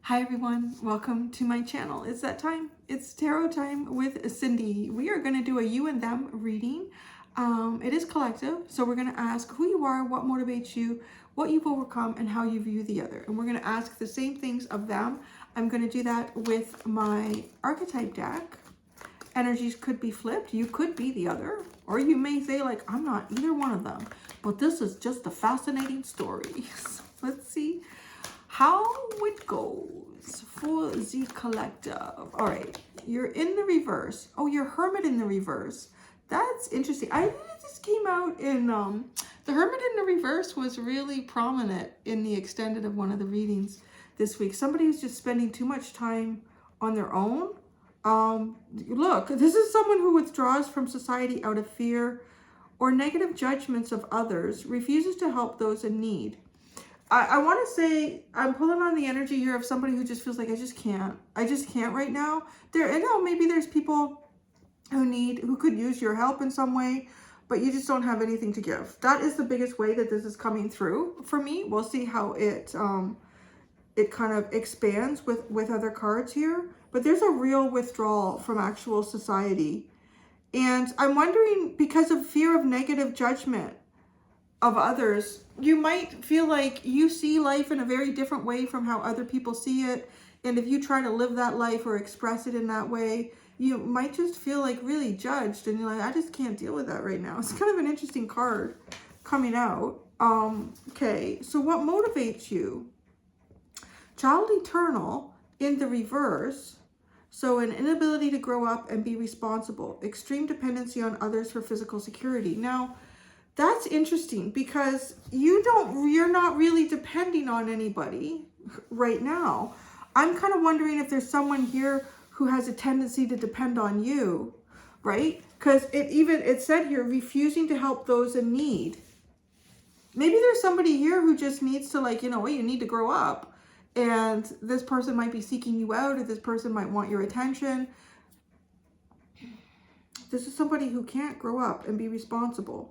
Hi everyone, welcome to my channel. It's that time. It's tarot time with Cindy. We are going to do a you and them reading. It is collective, so we're going to ask who you are, what motivates you, what you've overcome, and how you view the other. And we're going to ask the same things of them. I'm going to do that with my archetype deck. Energies could be flipped. You could be the other, or you may say like, I'm not either one of them, but this is just a fascinating story. So let's see how it goes for the collective. All right, you're in the reverse. Oh, you're Hermit in the reverse. That's interesting. I think it just came out in, the Hermit in the reverse was really prominent in the extended of one of the readings this week. Somebody who's just spending too much time on their own. Look, this is someone who withdraws from society out of fear or negative judgments of others, refuses to help those in need. I want to say, I'm pulling on the energy here of somebody who just feels like, I just can't right now. Maybe there's people who could use your help in some way, but you just don't have anything to give. That is the biggest way that this is coming through for me. We'll see how it kind of expands with other cards here, but there's a real withdrawal from actual society. And I'm wondering, because of fear of negative judgment of others, you might feel like you see life in a very different way from how other people see it. And if you try to live that life or express it in that way, you might just feel like really judged. And you're like, I just can't deal with that right now. It's kind of an interesting card coming out. Okay, so what motivates you? Child eternal in the reverse. So an inability to grow up and be responsible. Extreme dependency on others for physical security. Now, that's interesting because you're not really depending on anybody right now. I'm kind of wondering if there's someone here who has a tendency to depend on you, right? Because it said here, refusing to help those in need. Maybe there's somebody here who just needs to, like, you need to grow up. And this person might be seeking you out, or this person might want your attention. This is somebody who can't grow up and be responsible.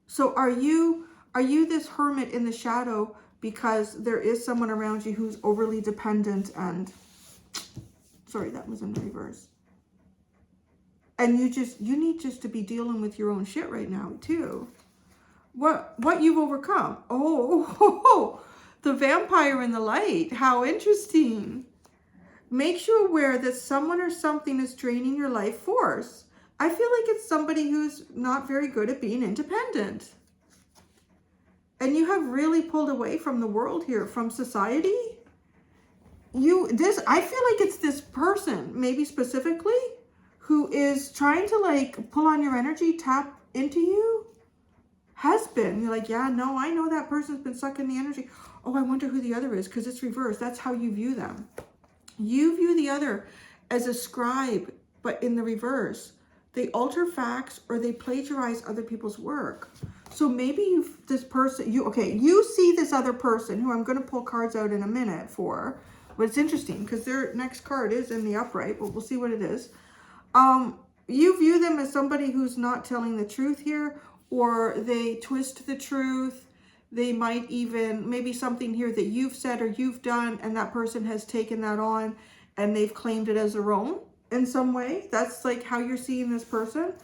So are you this hermit in the shadow because there is someone around you who's overly dependent and, sorry, that was in the reverse. And you need just to be dealing with your own shit right now too. What you've overcome. Oh, the vampire in the light. How interesting. Makes you aware that someone or something is draining your life force. I feel like it's somebody who's not very good at being independent. And you have really pulled away from the world here, from society. I feel like it's this person, maybe specifically, who is trying to like pull on your energy, tap into you. Has been. You're like, yeah, no, I know that person's been sucking the energy. Oh, I wonder who the other is, because it's reversed. That's how you view them. You view the other as a scribe, but in the reverse. They alter facts or they plagiarize other people's work. So maybe you see this other person who I'm going to pull cards out in a minute for. But it's interesting because their next card is in the upright, but we'll see what it is. You view them as somebody who's not telling the truth here, or they twist the truth. They might even, maybe something here that you've said or you've done, and that person has taken that on and they've claimed it as their own. In some way, that's like how you're seeing this person.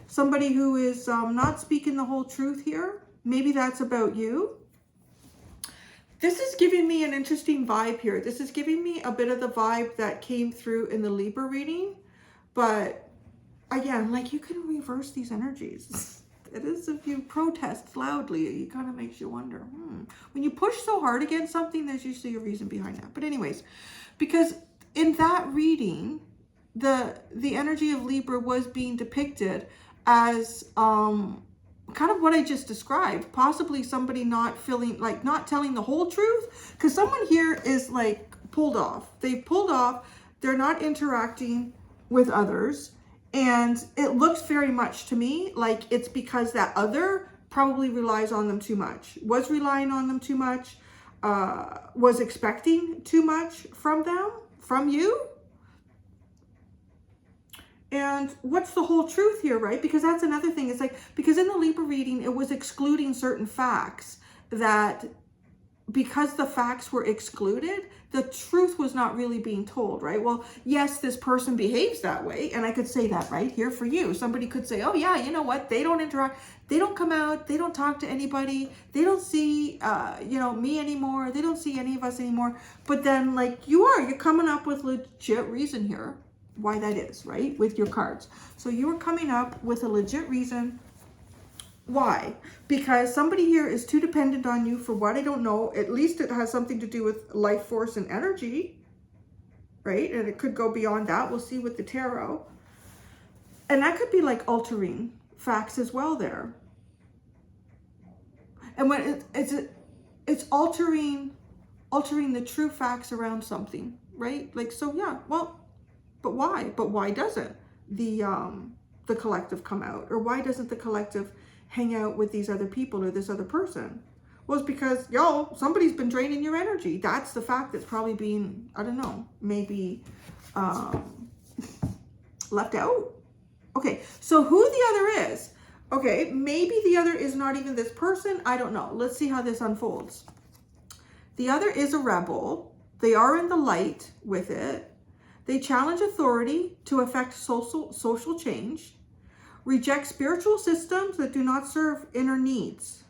Somebody who is not speaking the whole truth here. Maybe that's about you. This is giving me an interesting vibe here. This is giving me a bit of the vibe that came through in the Libra reading. But again, like, you can reverse these energies. It is, if you protest loudly, it kind of makes you wonder. When you push so hard against something, there's usually a reason behind that. But anyways, because in that reading, the energy of Libra was being depicted as kind of what I just described. Possibly somebody not telling the whole truth, because someone here is like pulled off. They've pulled off. They're not interacting with others. And it looks very much to me like it's because that other probably relies on them too much, was relying on them too much, was expecting too much from them, from you. And what's the whole truth here, right? Because that's another thing. It's like, because in the Libra reading, it was excluding certain facts that because the facts were excluded, the truth was not really being told, right? Well, yes, this person behaves that way. And I could say that right here for you. Somebody could say, oh yeah, you know what? They don't interact. They don't come out. They don't talk to anybody. They don't see, me anymore. They don't see any of us anymore. But then like you're coming up with legit reason here why that is, right? With your cards. So you were coming up with a legit reason. Why? Because somebody here is too dependent on you for what I don't know. At least it has something to do with life force and energy, right? And it could go beyond that. We'll see with the tarot. And that could be like altering facts as well there. And when it's altering the true facts around something, right? Like, so yeah, well, but why? But why doesn't the collective come out? Or why doesn't the collective hang out with these other people or this other person? Well, it's because, somebody's been draining your energy. That's the fact that's probably being, I don't know, maybe left out. Okay, so who the other is. Okay, maybe the other is not even this person. I don't know. Let's see how this unfolds. The other is a rebel. They are in the light with it. They challenge authority to affect social change. Reject spiritual systems that do not serve inner needs.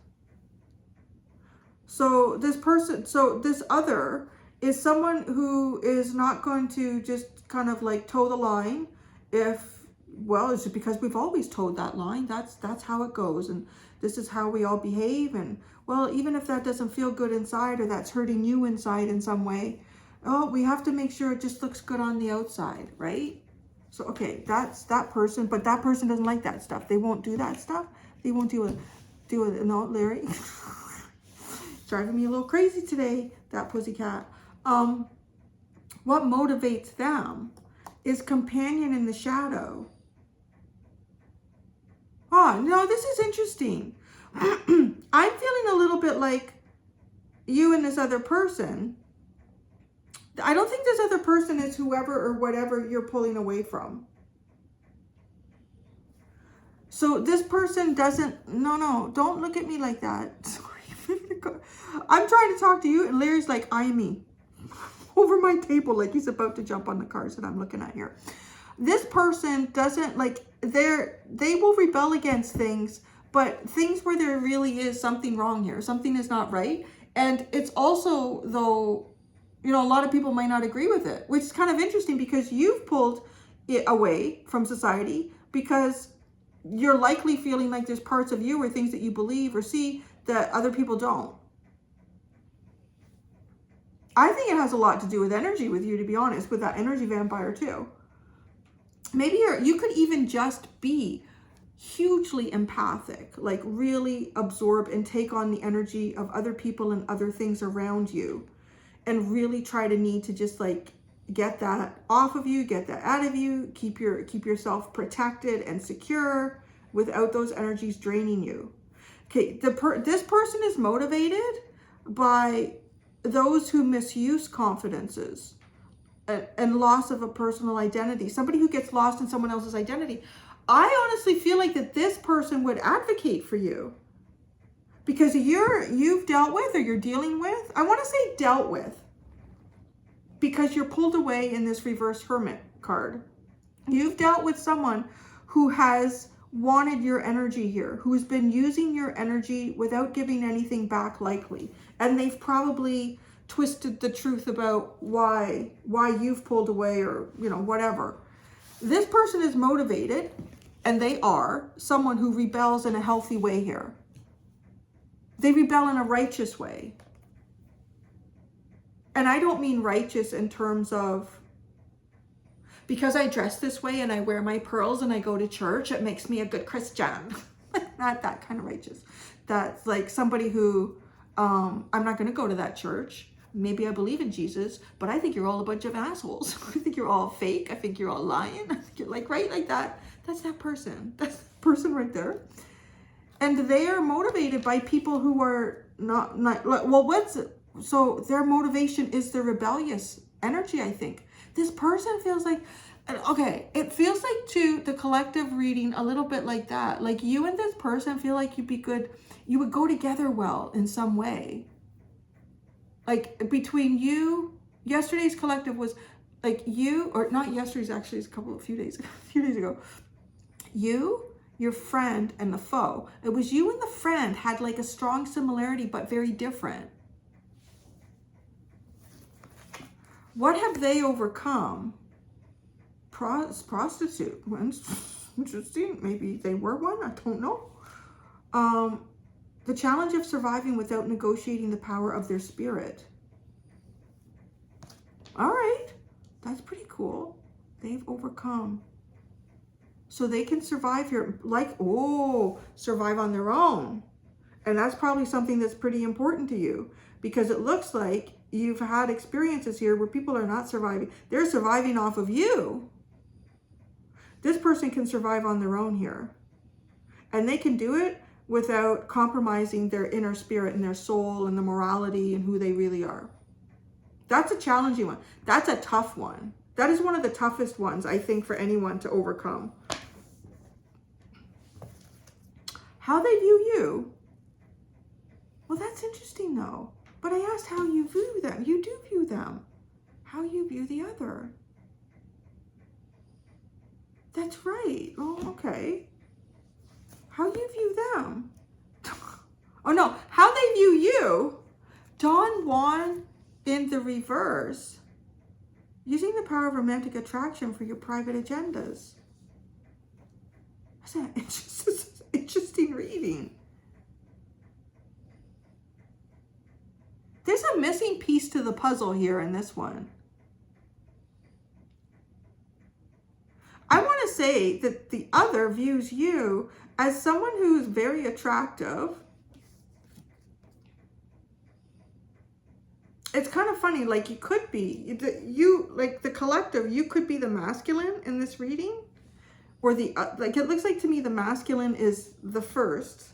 So this other is someone who is not going to just kind of like toe the line it's because we've always towed that line. That's how it goes. And this is how we all behave. And well, even if that doesn't feel good inside or that's hurting you inside in some way, we have to make sure it just looks good on the outside, right? So, okay, that's that person, but that person doesn't like that stuff. They won't do that stuff. They won't deal with it. No, Larry. Driving me a little crazy today, that pussycat. What motivates them is companion in the shadow. Oh, no, this is interesting. I'm feeling a little bit like you and this other person. I don't think this other person is whoever or whatever you're pulling away from. So this person doesn't, no, don't look at me like that. Sorry. I'm trying to talk to you and Larry's like eyeing me over my table like he's about to jump on the cards that I'm looking at here. This person doesn't they will rebel against things, but things where there really is something wrong here. Something is not right. And it's also, though, a lot of people might not agree with it, which is kind of interesting because you've pulled it away from society because you're likely feeling like there's parts of you or things that you believe or see that other people don't. I think it has a lot to do with energy with you, to be honest, with that energy vampire too. Maybe you could even just be hugely empathic, like really absorb and take on the energy of other people and other things around you. And really try to need to just like get that off of you, get that out of you, keep yourself protected and secure without those energies draining you. Okay, this person is motivated by those who misuse confidences and loss of a personal identity. Somebody who gets lost in someone else's identity. I honestly feel like that this person would advocate for you. Because you've dealt with or you're dealing with, I want to say dealt with, because you're pulled away in this reverse hermit card. You've dealt with someone who has wanted your energy here, who's been using your energy without giving anything back likely. And they've probably twisted the truth about why you've pulled away or, whatever. This person is motivated, and they are someone who rebels in a healthy way here. They rebel in a righteous way. And I don't mean righteous in terms of, because I dress this way and I wear my pearls and I go to church, it makes me a good Christian. Not that kind of righteous. That's like somebody who, I'm not going to go to that church. Maybe I believe in Jesus, but I think you're all a bunch of assholes. I think you're all fake. I think you're all lying. I think you're like that. That's that person. That's the person right there. And they are motivated by people who are not so their motivation is the rebellious energy, I think. This person feels like, it feels like to the collective reading a little bit like that. Like you and this person feel like you'd be good. You would go together well in some way. Like between you, yesterday's collective was like you, or not yesterday's, actually, it's a few days ago. You, your friend, and the foe. It was you and the friend had like a strong similarity, but very different. What have they overcome? Prostitute. Interesting. Maybe they were one. I don't know. The challenge of surviving without negotiating the power of their spirit. All right. That's pretty cool. They've overcome. So they can survive here, like, survive on their own. And that's probably something that's pretty important to you, because it looks like you've had experiences here where people are not surviving. They're surviving off of you. This person can survive on their own here. And they can do it without compromising their inner spirit and their soul and the morality and who they really are. That's a challenging one. That's a tough one. That is one of the toughest ones, I think, for anyone to overcome. How they view you. Well, that's interesting, though. But I asked how you view them. You do view them. How you view the other. That's right. Oh, okay. How you view them. Oh, no. How they view you. Don Juan in the reverse. Using the power of romantic attraction for your private agendas. Isn't that interesting reading? There's a missing piece to the puzzle here in this one. I want to say that the other views you as someone who's very attractive. It's kind of funny, like you could be, like the collective, you could be the masculine in this reading, or like it looks like to me the masculine is the first,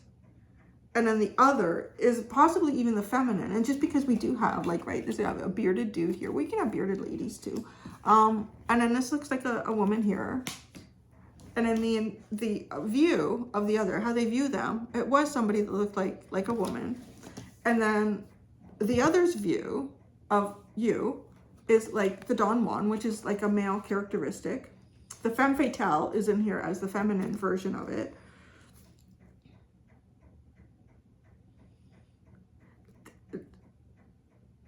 and then the other is possibly even the feminine. And just because we do have, like, right, this have a bearded dude here, we can have bearded ladies too. And then this looks like a woman here. And then the view of the other, how they view them, it was somebody that looked like a woman. And then the other's view of you is like the Don Juan, which is like a male characteristic. The femme fatale is in here as the feminine version of it.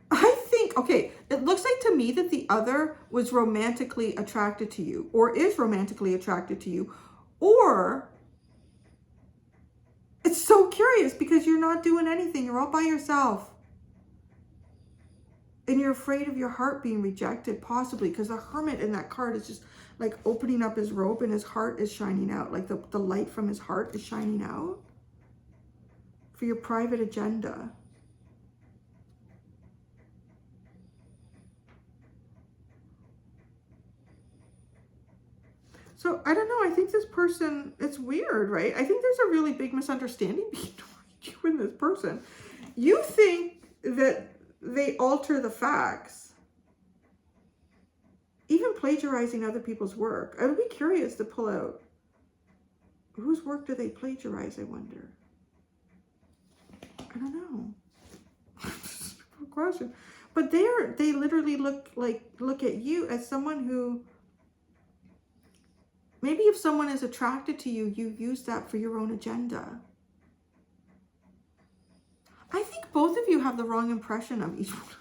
I think, okay, it looks like to me that the other was romantically attracted to you, or is romantically attracted to you, or it's so curious because you're not doing anything. You're all by yourself. And you're afraid of your heart being rejected, possibly, because the hermit in that card is just like opening up his robe and his heart is shining out. Like the light from his heart is shining out for your private agenda. So I don't know. I think this person, it's weird, right? I think there's a really big misunderstanding between you and this person. You think that they alter the facts, even plagiarizing other people's work. I would be curious to pull out whose work do they plagiarize, I wonder. I don't know. Good question. But they literally look at you as someone who, maybe if someone is attracted to you, you use that for your own agenda. I think both of you have the wrong impression of each one.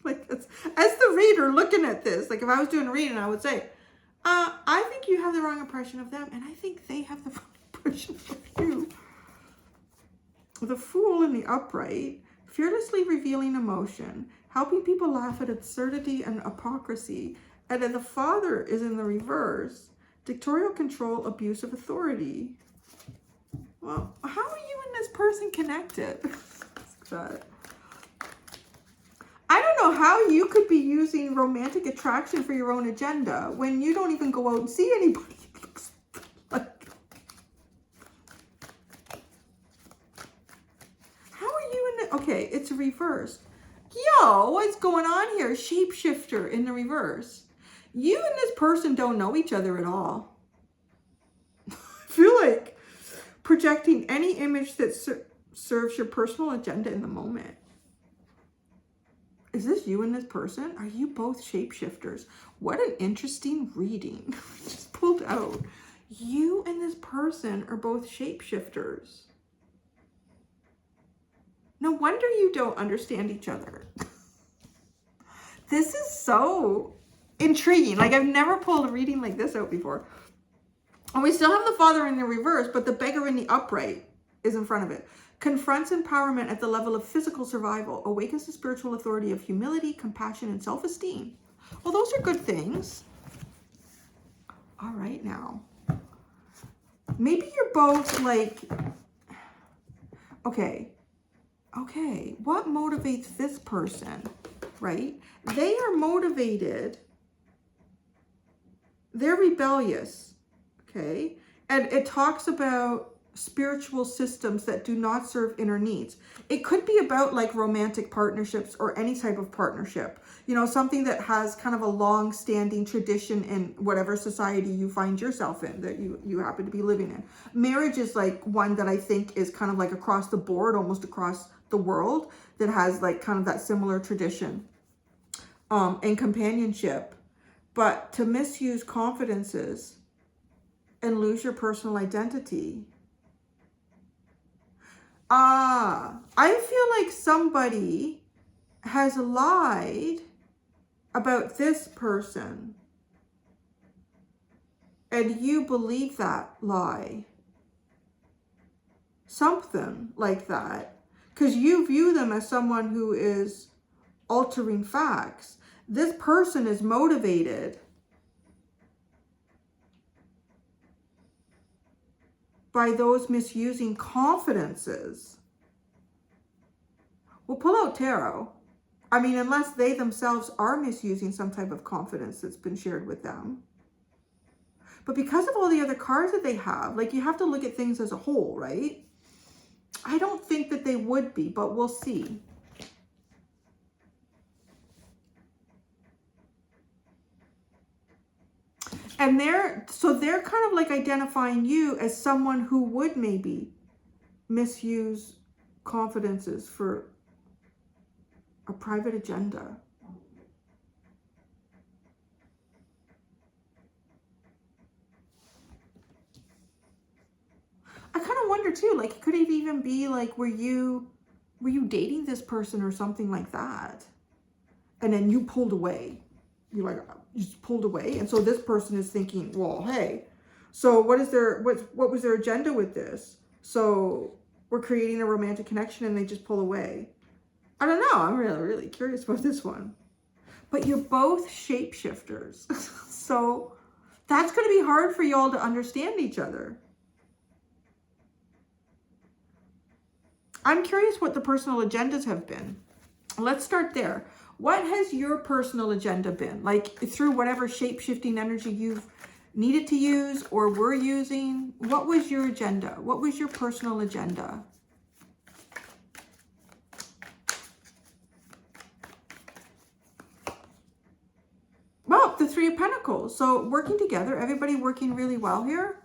Like, as the reader looking at this, like if I was doing a reading, I would say, I think you have the wrong impression of them, and I think they have the wrong impression of you. The Fool in the upright, fearlessly revealing emotion, helping people laugh at absurdity and hypocrisy, and then the Father is in the reverse, dictatorial control, abuse of authority. Well, how are you and this person connected? I don't know how you could be using romantic attraction for your own agenda when you don't even go out and see anybody. How are you in the... Okay, it's reversed. Yo, what's going on here? Shapeshifter in the reverse. You and this person don't know each other at all. I feel like projecting any image that serves your personal agenda in the moment. Is this you and this person? Are you both shapeshifters? What an interesting reading. Just pulled out. You and this person are both shapeshifters. No wonder you don't understand each other. This is so intriguing. Like, I've never pulled a reading like this out before. And we still have the Father in the reverse, but the Beggar in the upright is in front of it. Confronts empowerment at the level of physical survival. Awakens the spiritual authority of humility, compassion, and self-esteem. Well, those are good things. All right, now. Maybe you're both like, okay, what motivates this person, right? They are motivated. They're rebellious, okay? And it talks about spiritual systems that do not serve inner needs. It could be about like romantic partnerships or any type of partnership, you know, something that has kind of a long-standing tradition in whatever society you find yourself in, that you happen to be living in. Marriage is like one that I think is kind of like across the board, almost across the world, that has like kind of that similar tradition, and companionship. But to misuse confidences and lose your personal identity, I feel like somebody has lied about this person and you believe that lie. Something like that. Because you view them as someone who is altering facts. This person is motivated by those misusing confidences. We'll pull out tarot. I mean, unless they themselves are misusing some type of confidence that's been shared with them. But because of all the other cards that they have, like, you have to look at things as a whole, right? I don't think that they would be, but we'll see. And they're kind of like identifying you as someone who would maybe misuse confidences for a private agenda. I kind of wonder too, like, could it even be like, were you dating this person or something like that? And then you pulled away. You just pulled away. And so this person is thinking, well, hey, so what was their agenda with this? So we're creating a romantic connection and they just pull away. I don't know. I'm really, really curious about this one. But you're both shapeshifters. So that's going to be hard for y'all to understand each other. I'm curious what the personal agendas have been. Let's start there. What has your personal agenda been? Like, through whatever shape-shifting energy you've needed to use or were using, what was your agenda? What was your personal agenda? Well, the Three of Pentacles. So working together, everybody working really well here.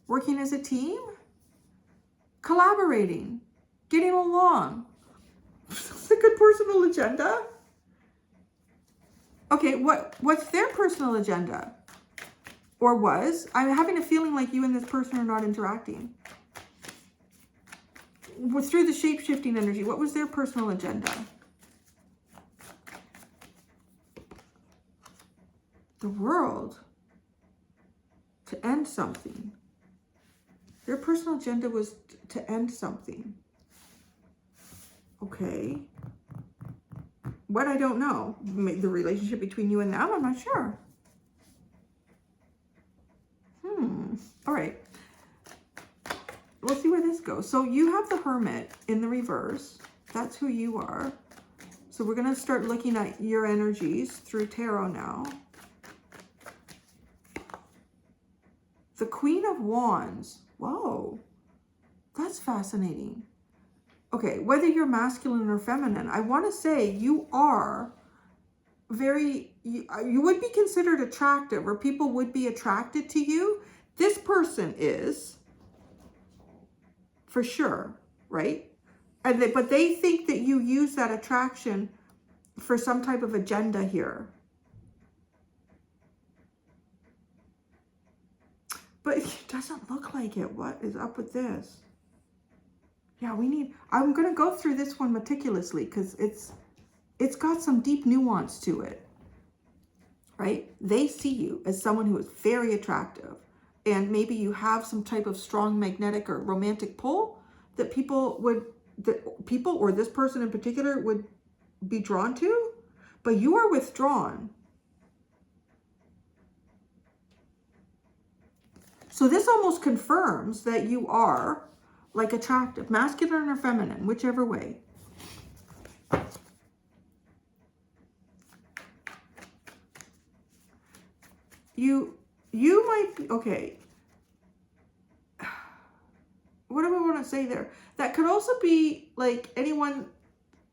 Working as a team. Collaborating. Getting along. That's a good personal agenda. Okay, what's their personal agenda? Or was? I'm having a feeling like you and this person are not interacting. Through the shape-shifting energy, what was their personal agenda? The World. To end something. Their personal agenda was to end something. Okay. What? I don't know. The relationship between you and them? I'm not sure. All right. We'll see where this goes. So you have the Hermit in the reverse. That's who you are. So we're going to start looking at your energies through tarot now. The Queen of Wands. Whoa. That's fascinating. Okay, whether you're masculine or feminine, I want to say you are you would be considered attractive, or people would be attracted to you. This person is, for sure, right? But they think that you use that attraction for some type of agenda here. But it doesn't look like it. What is up with this? Yeah, I'm going to go through this one meticulously because it's got some deep nuance to it, right? They see you as someone who is very attractive, and maybe you have some type of strong magnetic or romantic pull that people or this person in particular would be drawn to, but you are withdrawn. So this almost confirms that you are like attractive, masculine or feminine, whichever way. You might be, okay. What do I want to say there? That could also be like anyone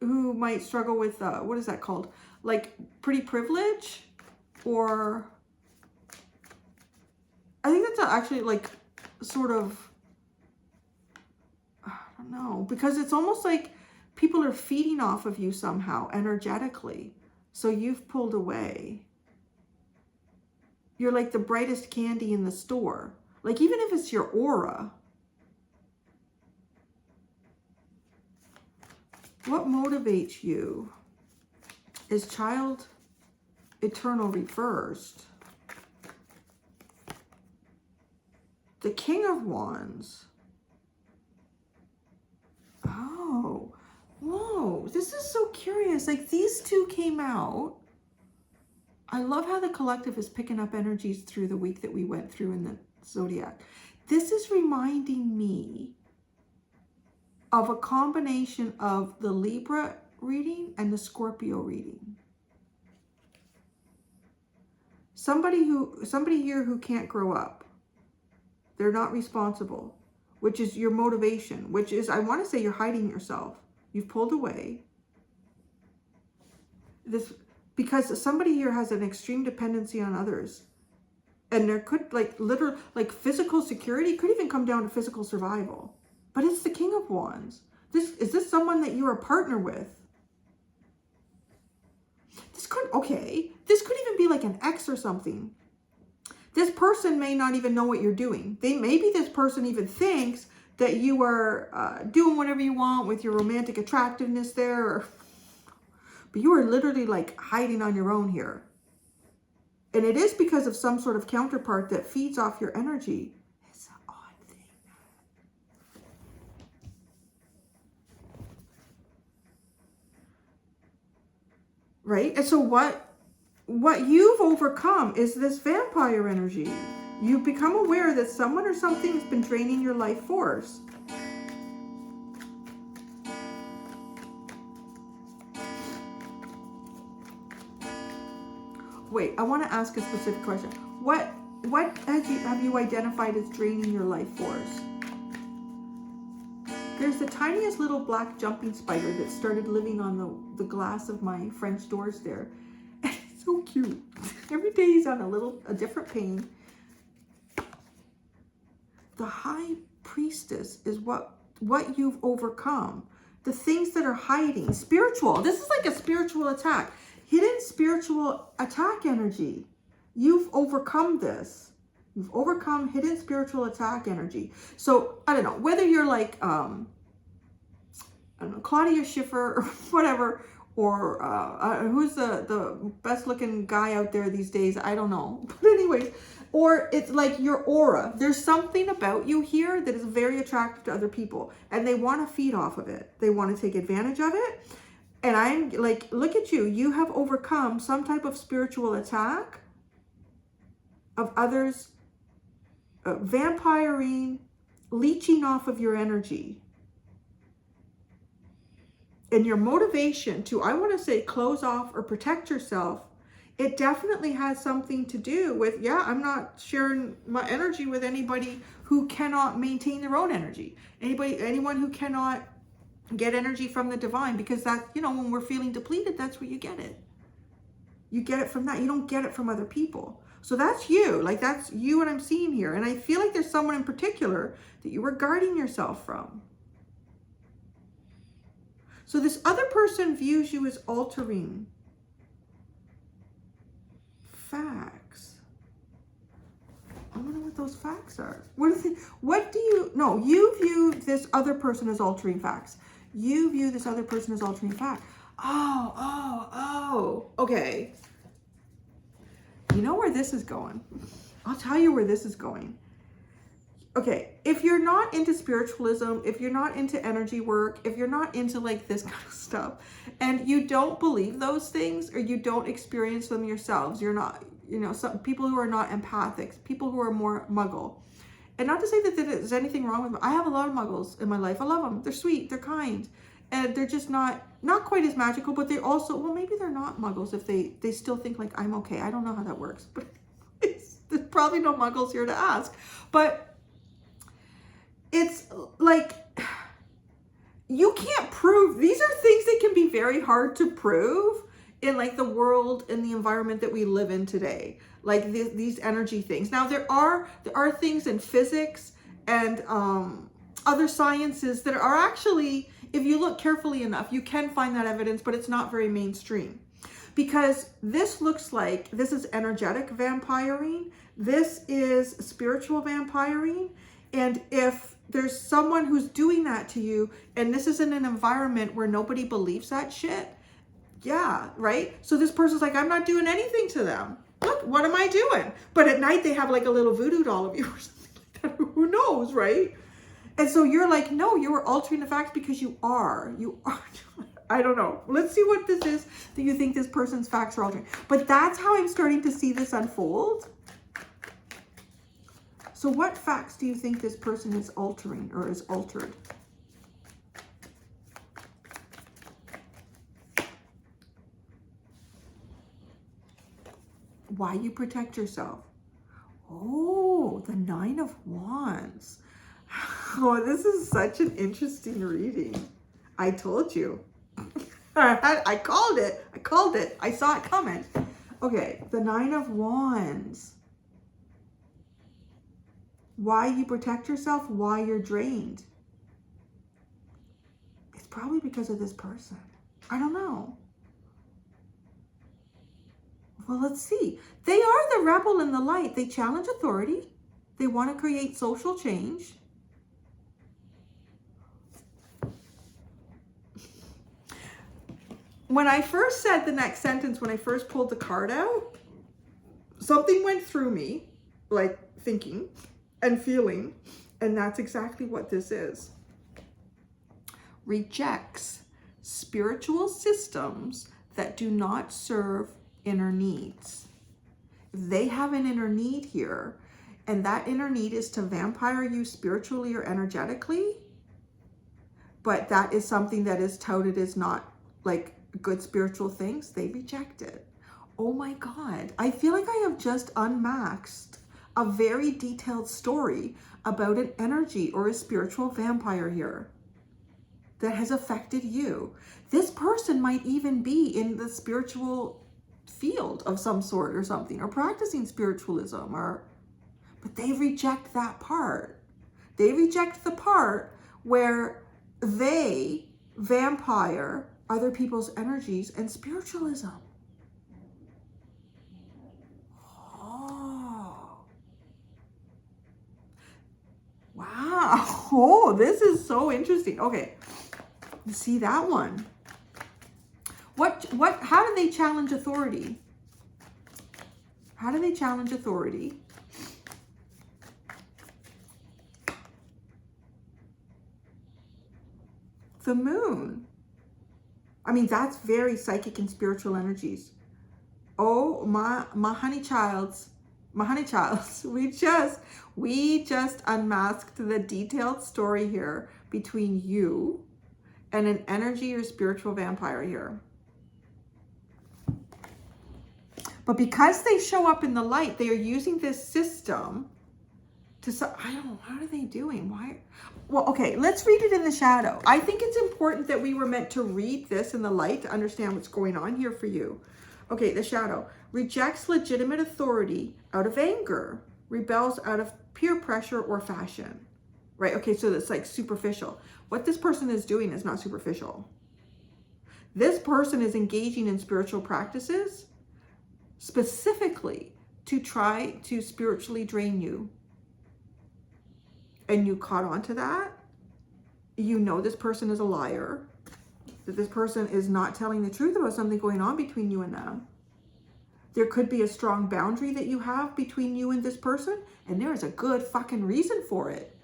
who might struggle with, what is that called? Like pretty privilege, or I think that's actually like sort of, I don't know, because it's almost like people are feeding off of you somehow energetically. So you've pulled away. You're like the brightest candy in the store. Like even if it's your aura. What motivates you is child eternal reversed. The King of Wands. Oh, whoa, this is so curious. Like these two came out. I love how the collective is picking up energies through the week that we went through in the zodiac. This is reminding me of a combination of the Libra reading and the Scorpio reading. Somebody here who can't grow up. They're not responsible, which is your motivation, which is, I want to say, you're hiding yourself. You've pulled away. Because somebody here has an extreme dependency on others. And there could, like, literal, like physical security could even come down to physical survival. But it's the King of Wands. Is this someone that you're a partner with? This could even be like an ex or something. This person may not even know what you're doing. Maybe this person even thinks that you are doing whatever you want with your romantic attractiveness there. But you are literally like hiding on your own here. And it is because of some sort of counterpart that feeds off your energy. It's an odd thing. Right? And so what you've overcome is this vampire energy. You've become aware that someone or something has been draining your life force. Wait, I want to ask a specific question. What have you identified as draining your life force? There's the tiniest little black jumping spider that started living on the glass of my French doors there. And it's so cute. Every day he's on a different pane. The High Priestess is what you've overcome. The things that are hiding. Spiritual. This is like a spiritual attack. Hidden spiritual attack energy. You've overcome this. You've overcome hidden spiritual attack energy. So, I don't know, whether you're like, I don't know, Claudia Schiffer or whatever, or who's the best looking guy out there these days? I don't know. But anyways, or it's like your aura. There's something about you here that is very attractive to other people, and they want to feed off of it. They want to take advantage of it. And I'm like, look at you. You have overcome some type of spiritual attack of others, vampiring, leeching off of your energy. And your motivation to, I want to say, close off or protect yourself, it definitely has something to do with, yeah, I'm not sharing my energy with anybody who cannot maintain their own energy. Anyone who cannot get energy from the divine, because that, you know, when we're feeling depleted, that's where you get it. You get it from that. You don't get it from other people. So that's you. Like, that's you, what I'm seeing here. And I feel like there's someone in particular that you were guarding yourself from. So this other person views you as altering facts. I wonder what those facts are. What do you, no, you view this other person as altering facts. You view this other person as altering facts. Oh, okay. You know where this is going? I'll tell you where this is going. Okay, if you're not into spiritualism, if you're not into energy work, if you're not into like this kind of stuff, and you don't believe those things or you don't experience them yourselves, you're not, you know, some people who are not empathic, people who are more muggle. And not to say that there's anything wrong with them. I have a lot of muggles in my life. I love them. They're sweet. They're kind. And they're just not quite as magical, but they also, well, maybe they're not muggles if they still think like I'm okay. I don't know how that works, but there's probably no muggles here to ask. But it's like, you can't prove, these are things that can be very hard to prove in like the world and the environment that we live in today. Like these energy things. Now there are things in physics and other sciences that are actually, if you look carefully enough, you can find that evidence, but it's not very mainstream. Because this looks like, this is energetic vampiring, this is spiritual vampiring, and if there's someone who's doing that to you, and this is in an environment where nobody believes that shit, yeah, right? So this person's like, I'm not doing anything to them. Look, what am I doing? But at night they have like a little voodoo doll of you or something like that. Who knows, right? And so you're like, no, you were altering the facts because you are. I don't know. Let's see what this is that you think this person's facts are altering. But that's how I'm starting to see this unfold. So what facts do you think this person is altering or is altered? Why you protect yourself? Oh, the 9 of Wands. Oh, this is such an interesting reading. I told you. I called it. I saw it coming. Okay, the 9 of Wands. Why you protect yourself, why you're drained. It's probably because of this person. I don't know. Well, let's see. They are the rebel in the light. They challenge authority. They want to create social change. When I first said the next sentence, when I first pulled the card out, something went through me, like thinking and feeling, and that's exactly what this is. Rejects spiritual systems that do not serve inner needs. If they have an inner need here, and that inner need is to vampire you spiritually or energetically, but that is something that is touted as not like good spiritual things, they reject it. Oh my God. I feel like I have just unmasked a very detailed story about an energy or a spiritual vampire here that has affected you. This person might even be in the spiritual field of some sort or something, or practicing spiritualism, but they reject that part. They reject the part where they vampire other people's energies and spiritualism. Oh. Wow. Oh, this is so interesting. Okay. See that one. How do they challenge authority? How do they challenge authority? The moon. I mean, that's very psychic and spiritual energies. Oh, my honey childs, we just unmasked the detailed story here between you and an energy or spiritual vampire here. But because they show up in the light, they are using this system to, I don't know, what are they doing? Why? Well, okay, let's read it in the shadow. I think it's important that we were meant to read this in the light to understand what's going on here for you. Okay, the shadow. Rejects legitimate authority out of anger. Rebels out of peer pressure or fashion. Right, okay, so that's like superficial. What this person is doing is not superficial. This person is engaging in spiritual practices specifically to try to spiritually drain you. And you caught on to that. You know this person is a liar. That this person is not telling the truth about something going on between you and them. There could be a strong boundary that you have between you and this person, and there is a good fucking reason for it.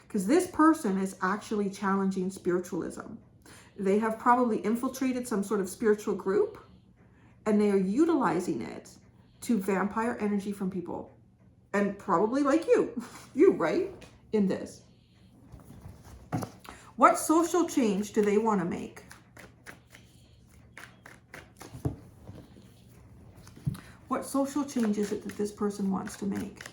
Because this person is actually challenging spiritualism. They have probably infiltrated some sort of spiritual group, and they are utilizing it to vampire energy from people. And probably like you, right? In this. What social change do they want to make? What social change is it that this person wants to make?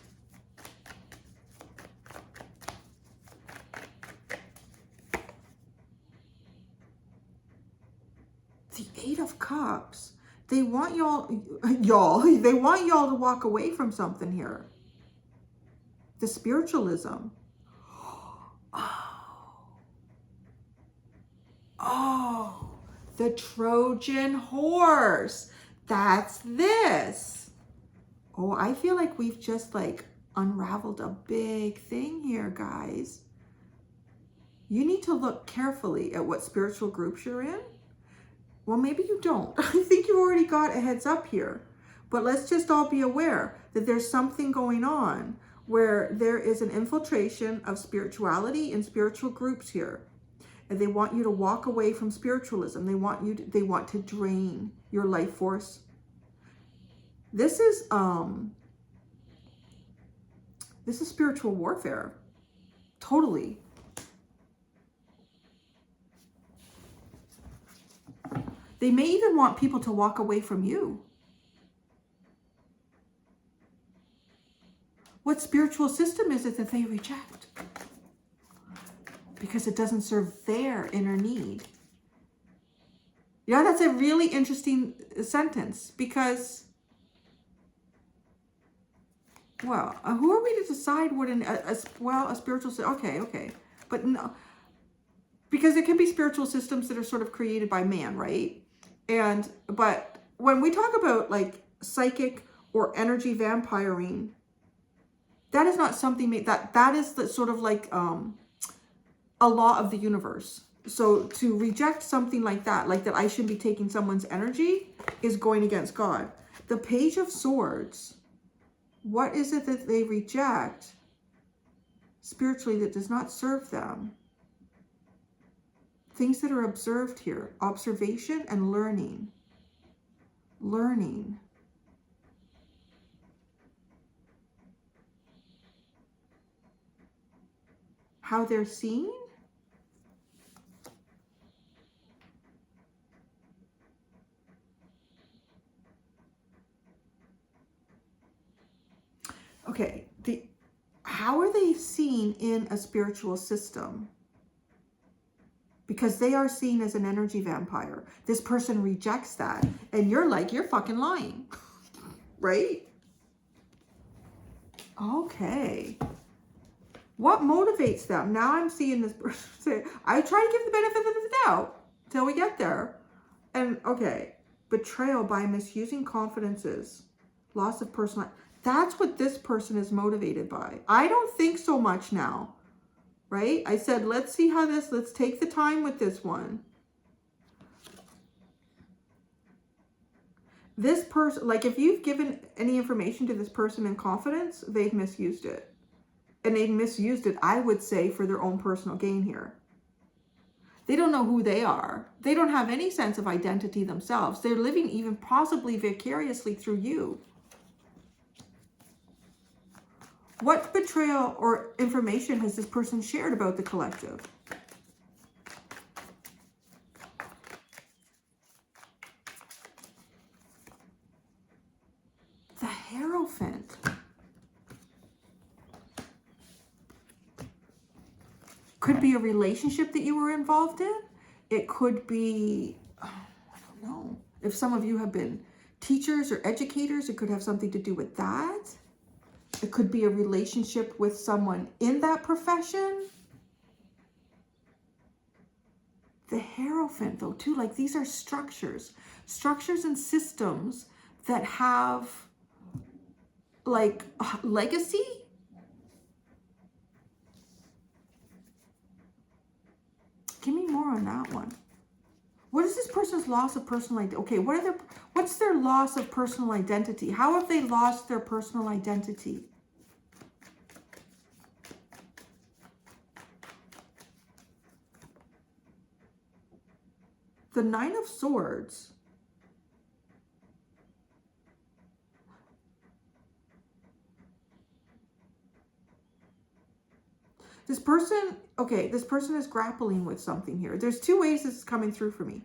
The Eight of Cups. They want they want y'all to walk away from something here. The spiritualism. Oh, the Trojan horse. That's this. Oh, I feel like we've just like unraveled a big thing here, guys. You need to look carefully at what spiritual groups you're in. Well, maybe you don't. I think you've already got a heads up here. But let's just all be aware that there's something going on where there is an infiltration of spirituality and spiritual groups here. And they want you to walk away from spiritualism. They want to drain your life force. This is spiritual warfare. Totally. They may even want people to walk away from you. What spiritual system is it that they reject? Because it doesn't serve their inner need. Yeah, that's a really interesting sentence because, well, who are we to decide what a spiritual system? Okay, but no, because there can be spiritual systems that are sort of created by man, right? But when we talk about like psychic or energy vampiring, that is not something that is the sort of like a law of the universe. So to reject something like that I shouldn't be taking someone's energy, is going against God. The Page of Swords, what is it that they reject spiritually that does not serve them? Things that are observed here. Observation and learning. Learning. How they're seen. Okay, how are they seen in a spiritual system? Because they are seen as an energy vampire. This person rejects that. And you're like, you're fucking lying. Right? Okay. What motivates them? Now I'm seeing this person say, I try to give the benefit of the doubt till we get there. And okay, betrayal by misusing confidences, loss of personal. That's what this person is motivated by. I don't think so much now. Right? I said, let's see how let's take the time with this one. This person, like if you've given any information to this person in confidence, they've misused it. And they've misused it, I would say, for their own personal gain here. They don't know who they are. They don't have any sense of identity themselves. They're living even possibly vicariously through you. What betrayal or information has this person shared about the collective? The Hierophant. Could be a relationship that you were involved in. It could be, I don't know. If some of you have been teachers or educators, it could have something to do with that. It could be a relationship with someone in that profession. The Hierophant, though, too, like these are structures and systems that have like legacy. Give me more on that one. What is this person's loss of personal identity? Okay, what's their loss of personal identity? How have they lost their personal identity? The Nine of Swords. This person, okay, this person is grappling with something here. There's two ways this is coming through for me.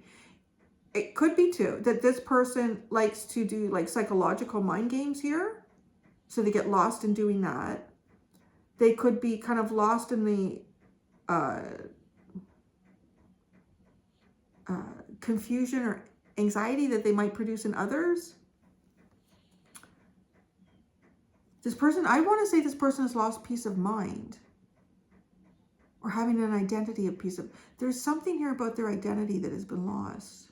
It could be too that this person likes to do like psychological mind games here. So they get lost in doing that. They could be kind of lost in the confusion or anxiety that they might produce in others. This person, I want to say this person has lost peace of mind. Or having an identity of peace of... There's something here about their identity that has been lost.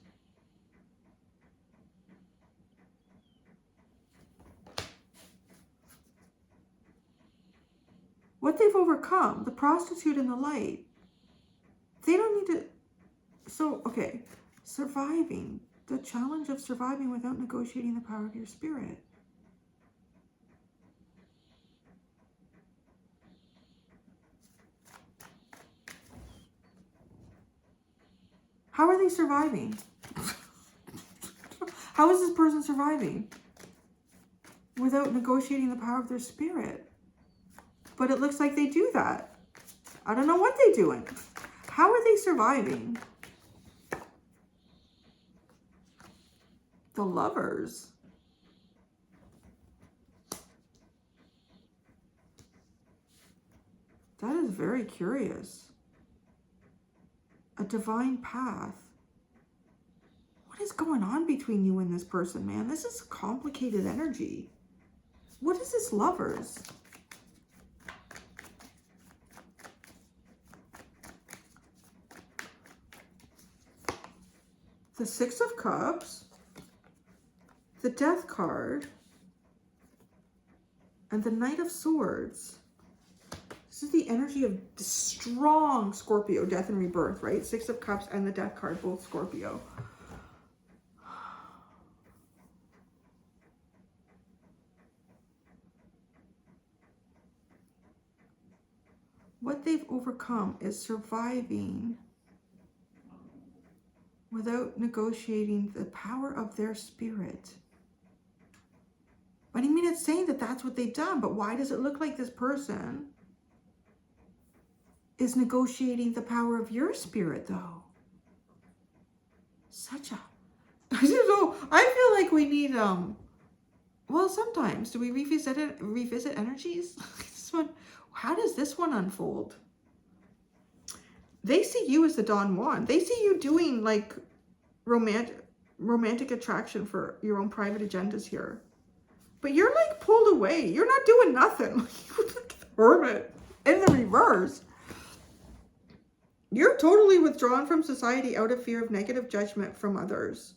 What they've overcome, the prostitute and the light. They don't need to... So, okay. Surviving. The challenge of surviving without negotiating the power of your spirit. How are they surviving? How is this person surviving? Without negotiating the power of their spirit. But it looks like they do that. I don't know what they're doing. How are they surviving? The Lovers. That is very curious. A divine path. What is going on between you and this person, man? This is complicated energy. What is this Lovers? The Six of Cups, the Death card, and the Knight of Swords. This is the energy of strong Scorpio, death and rebirth, right? Six of Cups and the Death card, both Scorpio. What they've overcome is surviving without negotiating the power of their spirit. But I mean, it's saying that that's what they've done, but why does it look like this person is negotiating the power of your spirit, though? Such a... So I feel like we need, well, sometimes, do we revisit energies? This one, how does this one unfold? They see you as the Don Juan. They see you doing like romantic attraction for your own private agendas here. But you're like pulled away. You're not doing nothing. Like the Hermit in the reverse. You're totally withdrawn from society out of fear of negative judgment from others.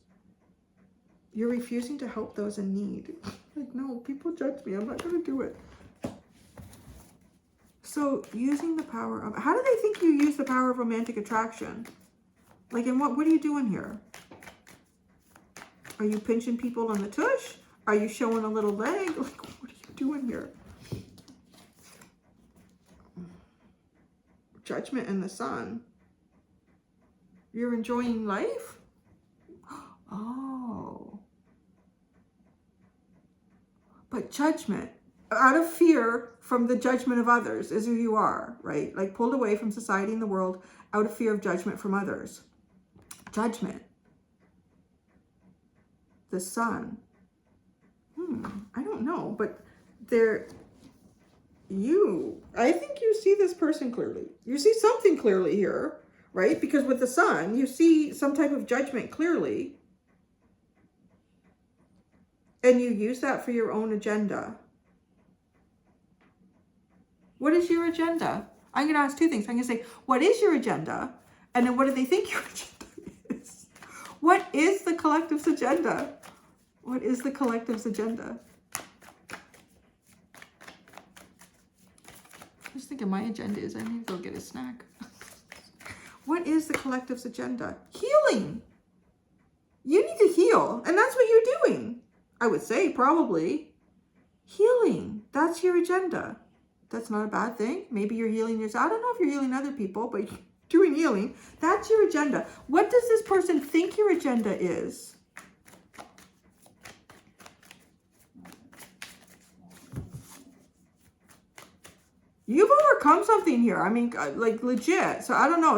You're refusing to help those in need. Like, no, people judge me. I'm not going to do it. So using the power of... How do they think you use the power of romantic attraction? Like, and what are you doing here? Are you pinching people on the tush? Are you showing a little leg? Like, what are you doing here? Judgment and the Sun. You're enjoying life? Oh. But judgment, out of fear from the judgment of others, is who you are, right? Like pulled away from society and the world out of fear of judgment from others. Judgment. The Sun. I don't know, but I think you see this person clearly. You see something clearly here, right? Because with the Sun, you see some type of judgment clearly. And you use that for your own agenda. What is your agenda? I'm going to ask two things. I'm going to say, what is your agenda? And then what do they think your agenda is? What is the collective's agenda? What is the collective's agenda? I was thinking my agenda is I need to go get a snack. What is the collective's agenda? Healing. You need to heal. And that's what you're doing. I would say probably. Healing. That's your agenda. That's not a bad thing. Maybe you're healing yourself. I don't know if you're healing other people, but you're doing healing. That's your agenda. What does this person think your agenda is? You've overcome something here. I mean, like legit. So I don't know.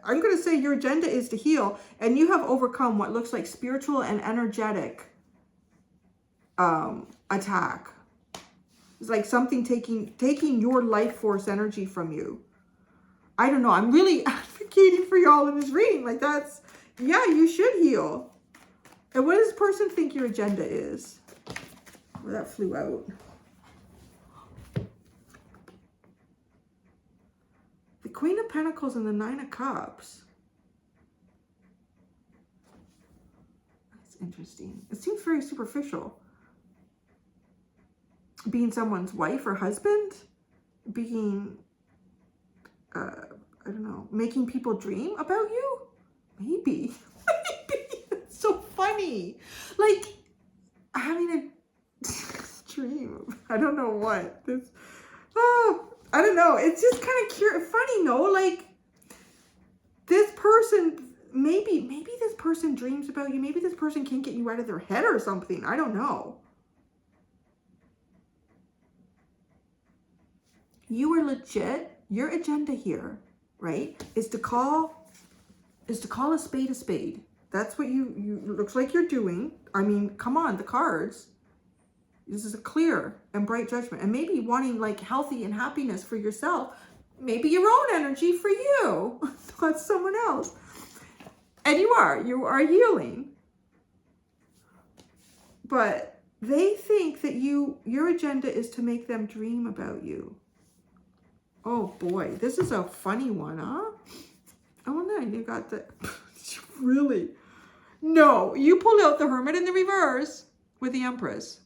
I'm going to say your agenda is to heal, and you have overcome what looks like spiritual and energetic attack. It's like something taking your life force energy from you. I don't know. I'm really advocating for y'all in this reading. Like that's, yeah, you should heal. And what does this person think your agenda is? Well, that flew out. The Queen of Pentacles and the Nine of Cups. That's interesting. It seems very superficial. Being someone's wife or husband. Being, I don't know, making people dream about you? Maybe. Maybe. It's so funny. Like, having a dream. I don't know what. This, I don't know. It's just kind of funny, no? Like, this person, maybe this person dreams about you. Maybe this person can't get you out of their head or something. I don't know. You are legit. Your agenda here, right, is to call a spade a spade. That's what you looks like you're doing. I mean, come on, the cards. This is a clear and bright judgment. And maybe wanting like healthy and happiness for yourself. Maybe your own energy for you. Not someone else. And you are healing. But they think that your agenda is to make them dream about you. Oh boy, this is a funny one, huh? Oh no, you got the, really? No, you pulled out the Hermit in the reverse with the Empress.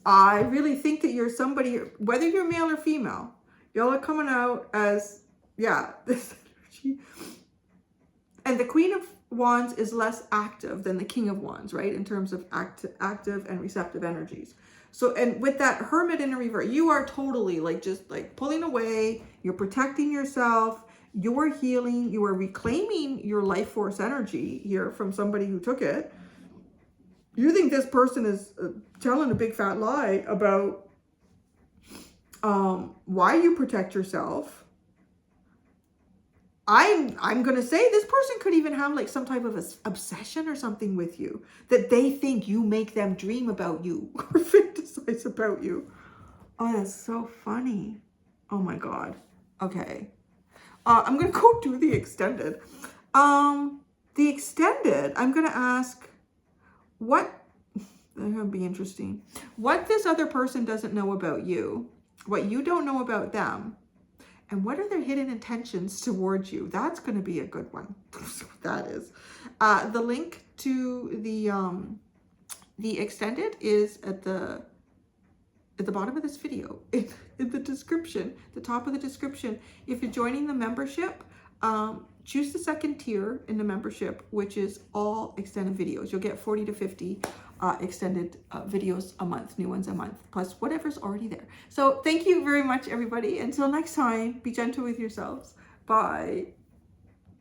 I really think that you're somebody, whether you're male or female, y'all are coming out as, yeah, this energy. And the Queen of Wands is less active than the King of Wands, right? In terms of active and receptive energies. So, and with that Hermit in the reverse, you are totally like, just like pulling away. You're protecting yourself. You're healing. You are reclaiming your life force energy here from somebody who took it. You think this person is telling a big fat lie about why you protect yourself. I'm going to say this person could even have like some type of a obsession or something with you, that they think you make them dream about you or fantasize about you. Oh, that's so funny. Oh my God. Okay. I'm going to go do the extended. The extended, I'm going to ask what, that's going to be interesting. What this other person doesn't know about you, what you don't know about them. And what are their hidden intentions towards you? That's going to be a good one. That is. The link to the extended is at the bottom of this video, in the description, the top of the description. If you're joining the membership, choose the second tier in the membership, which is all extended videos. You'll get 40 to 50 extended videos a month, new ones a month, plus whatever's already there. So thank you very much, everybody. Until next time, be gentle with yourselves. Bye.